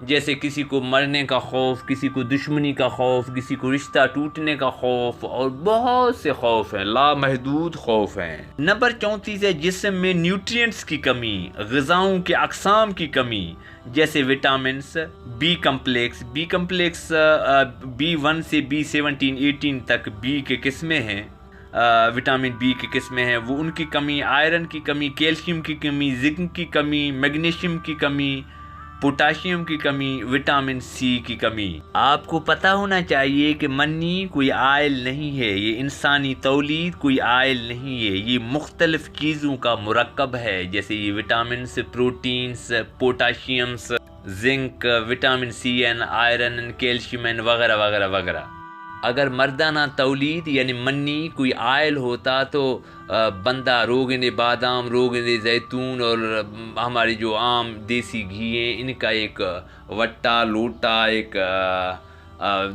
جیسے کسی کو مرنے کا خوف، کسی کو دشمنی کا خوف، کسی کو رشتہ ٹوٹنے کا خوف، اور بہت سے خوف ہیں، لامحدود خوف ہیں۔ نمبر 34 ہے جسم میں نیوٹرینٹس کی کمی، غذاؤں کے اقسام کی کمی، جیسے وٹامنس، بی کمپلیکس، B1 سے B17 18 تک بی کے قسمیں ہیں، وٹامن بی کی قسمیں ہیں، وہ ان کی کمی، آئرن کی کمی، کیلشیم کی کمی، زنک کی کمی، میگنیشیم کی کمی، پوٹاشیم کی کمی، وٹامن سی کی کمی۔ آپ کو پتہ ہونا چاہیے کہ منی کوئی آئل نہیں ہے، یہ انسانی تولید کوئی آئل نہیں ہے، یہ مختلف چیزوں کا مرکب ہے، جیسے یہ vitamins, proteins, potassiums, zinc, vitamin C and, iron, calcium وغیرہ وغیرہ وغیرہ۔ اگر مردانہ تولید یعنی منی کوئی آئل ہوتا تو بندہ روغن بادام، روغن زیتون اور ہماری جو عام دیسی گھی ہیں ان کا ایک وٹا لوٹا، ایک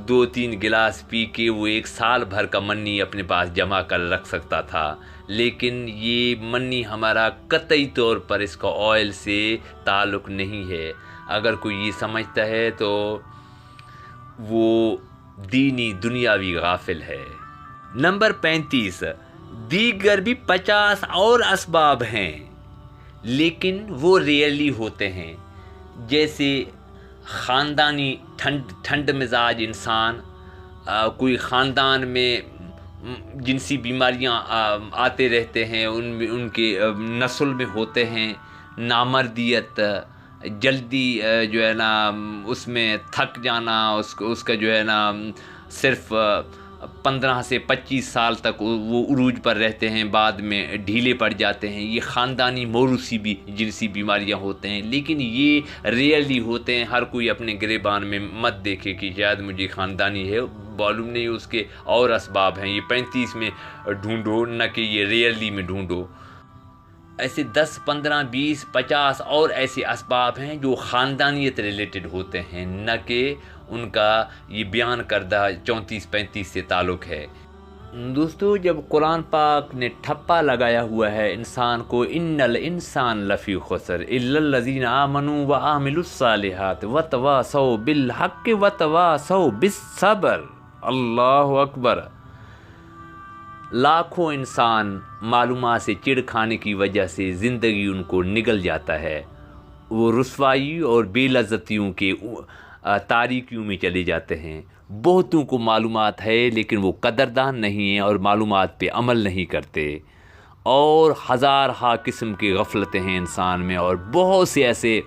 2-3 گلاس پی کے وہ 1 سال بھر کا منی اپنے پاس جمع کر رکھ سکتا تھا، لیکن یہ منی ہمارا قطعی طور پر اس کا آئل سے تعلق نہیں ہے۔ اگر کوئی یہ سمجھتا ہے تو وہ دینی دنیاوی غافل ہے۔ نمبر 35، دیگر بھی 50 اور اسباب ہیں لیکن وہ ریئرلی ہوتے ہیں، جیسے خاندانی ٹھنڈ مزاج انسان، کوئی خاندان میں جنسی بیماریاں آتے رہتے ہیں، ان کے نسل میں ہوتے ہیں، نامردیت، جلدی جو ہے نا اس میں تھک جانا، اس کا جو ہے نا صرف 15 سے 25 سال تک وہ عروج پر رہتے ہیں، بعد میں ڈھیلے پڑ جاتے ہیں، یہ خاندانی موروثی بھی جنسی بیماریاں ہوتے ہیں، لیکن یہ ریئرلی ہوتے ہیں۔ ہر کوئی اپنے گریبان میں مت دیکھے کہ شاید مجھے خاندانی ہے، معلوم نہیں اس کے اور اسباب ہیں، یہ 35 میں ڈھونڈو نہ کہ یہ ریئرلی میں ڈھونڈو۔ ایسے 10 15 20 50 اور ایسے اسباب ہیں جو خاندانیت ریلیٹڈ ہوتے ہیں، نہ کہ ان کا یہ بیان کردہ 34 35 سے تعلق ہے۔ دوستو، جب قرآن پاک نے ٹھپا لگایا ہوا ہے انسان کو، ان الانسان لفی خسر الا الذین آمنوا وعملوا الصالحات وتواصوا بالحق وتواصوا بالصبر، اللہ اکبر۔ لاکھوں انسان معلومات سے چڑ کھانے کی وجہ سے زندگی ان کو نگل جاتا ہے، وہ رسوائی اور بے لذتیوں کے تاریکیوں میں چلے جاتے ہیں۔ بہتوں کو معلومات ہے لیکن وہ قدردان نہیں ہیں اور معلومات پہ عمل نہیں کرتے، اور ہزارہا قسم کی غفلتیں ہیں انسان میں، اور بہت سے ایسے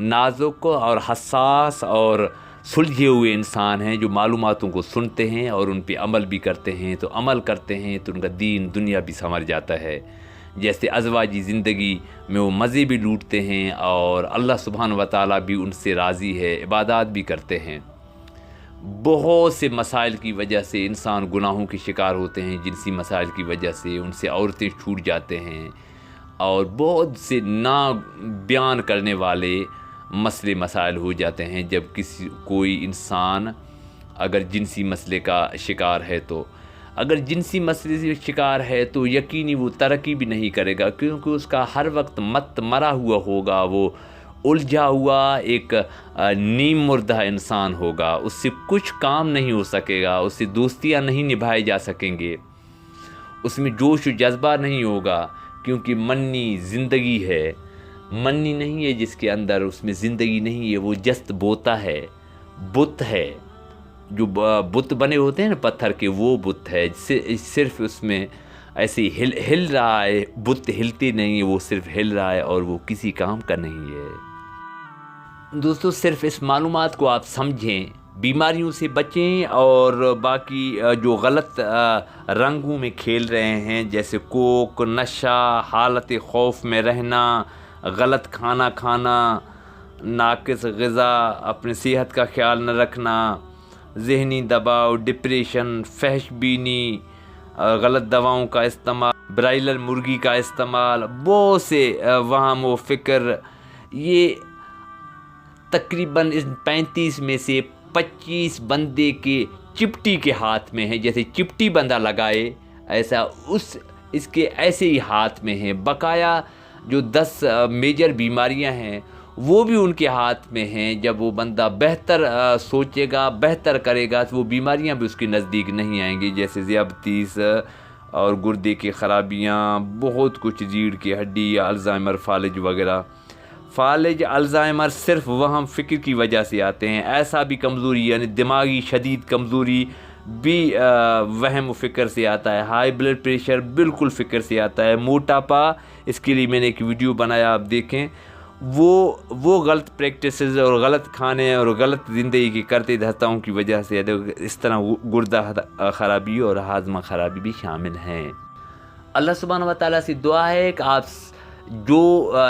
نازک اور حساس اور سلجھے ہوئے انسان ہیں جو معلوماتوں کو سنتے ہیں اور ان پہ عمل بھی کرتے ہیں، تو عمل کرتے ہیں تو ان کا دین دنیا بھی سنور جاتا ہے۔ جیسے ازواجی زندگی میں وہ مزے بھی لوٹتے ہیں اور اللہ سبحانہ و تعالیٰ بھی ان سے راضی ہے، عبادات بھی کرتے ہیں۔ بہت سے مسائل کی وجہ سے انسان گناہوں کے شکار ہوتے ہیں، جنسی مسائل کی وجہ سے ان سے عورتیں چھوٹ جاتے ہیں، اور بہت سے نا بیان کرنے والے مسئلے مسائل ہو جاتے ہیں جب کوئی انسان اگر جنسی مسئلے کا شکار ہے تو۔ اگر جنسی مسئلے سے شکار ہے تو یقینی وہ ترقی بھی نہیں کرے گا، کیونکہ اس کا ہر وقت مت مرا ہوا ہوگا، وہ الجھا ہوا ایک نیم مردہ انسان ہوگا، اس سے کچھ کام نہیں ہو سکے گا، اس سے دوستیاں نہیں نبھائے جا سکیں گے، اس میں جوش و جذبہ نہیں ہوگا، کیونکہ منی زندگی ہے، منی نہیں ہے جس کے اندر اس میں زندگی نہیں ہے، وہ جست بوتا ہے، بت ہے، جو بت بنے ہوتے ہیں نا پتھر کے، وہ بت ہے، صرف اس میں ایسے ہل رہا ہے، بت ہلتے نہیں ہے، وہ صرف ہل رہا ہے اور وہ کسی کام کا نہیں ہے۔ دوستو، صرف اس معلومات کو آپ سمجھیں، بیماریوں سے بچیں، اور باقی جو غلط رنگوں میں کھیل رہے ہیں جیسے کوک، نشہ، حالت خوف میں رہنا، غلط کھانا کھانا، ناقص غذا، اپنی صحت کا خیال نہ رکھنا، ذہنی دباؤ، ڈپریشن، فحش بینی، غلط دواؤں کا استعمال، برائلر مرغی کا استعمال، بہت سے وہم و فکر، یہ تقریباً اس 35 میں سے 25 بندے کے چپٹی کے ہاتھ میں ہے، جیسے چپٹی بندہ لگائے ایسا اس کے ایسے ہی ہاتھ میں ہیں۔ بقایا جو 10 میجر بیماریاں ہیں وہ بھی ان کے ہاتھ میں ہیں. جب وہ بندہ بہتر سوچے گا، بہتر کرے گا، تو وہ بیماریاں بھی اس کے نزدیک نہیں آئیں گی، جیسے ذیابطیس اور گردے کی خرابیاں، بہت کچھ، ریڑھ کی ہڈی یا الزائمر، فالج وغیرہ. فالج، الزائمر صرف وہم فکر کی وجہ سے آتے ہیں. ایسا بھی کمزوری یعنی دماغی شدید کمزوری بھی وہم و فکر سے آتا ہے. ہائی بلڈ پریشر بالکل فکر سے آتا ہے. موٹاپا، اس کے لیے میں نے ایک ویڈیو بنایا، آپ دیکھیں. وہ غلط پریکٹسز اور غلط کھانے اور غلط زندگی کی کرتے دھرتاؤں کی وجہ سے اس طرح گردہ خرابی اور ہاضمہ خرابی بھی شامل ہیں. اللہ سبحانہ و تعالیٰ سے دعا ہے کہ آپ جو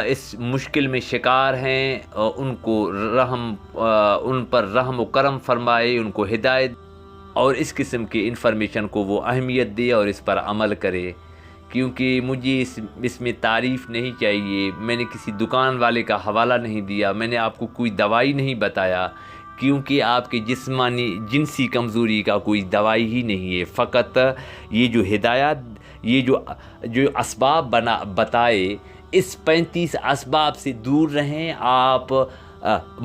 اس مشکل میں شکار ہیں ان پر رحم و کرم فرمائے، ان کو ہدایت اور اس قسم کی انفارمیشن کو وہ اہمیت دے اور اس پر عمل کرے. کیونکہ مجھے اس میں تعریف نہیں چاہیے، میں نے کسی دکان والے کا حوالہ نہیں دیا، میں نے آپ کو کوئی دوائی نہیں بتایا، کیونکہ آپ کے جنسی کمزوری کا کوئی دوائی ہی نہیں ہے. فقط یہ جو ہدایات، یہ جو اسباب بتائے، اس 35 اسباب سے دور رہیں. آپ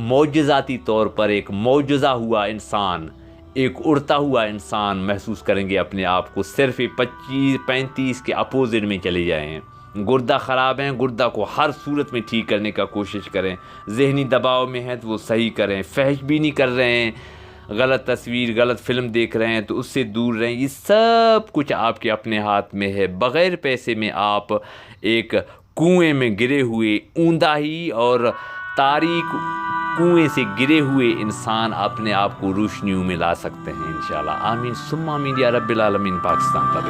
معجزاتی طور پر ایک معجزہ ہوا انسان، ایک اڑتا ہوا انسان محسوس کریں گے اپنے آپ کو. صرف 35 کے اپوزٹ میں چلے جائیں. گردہ خراب ہیں، گردہ کو ہر صورت میں ٹھیک کرنے کا کوشش کریں. ذہنی دباؤ میں ہیں تو وہ صحیح کریں. فحش بھی نہیں کر رہے ہیں، غلط تصویر، غلط فلم دیکھ رہے ہیں تو اس سے دور رہیں. یہ سب کچھ آپ کے اپنے ہاتھ میں ہے. بغیر پیسے میں آپ ایک کنویں میں گرے ہوئے اوندا ہی اور تاریک کنویں سے گرے ہوئے انسان اپنے آپ کو روشنیوں میں لا سکتے ہیں انشاءاللہ. آمین ثم آمین یا رب العالمین. پاکستان کا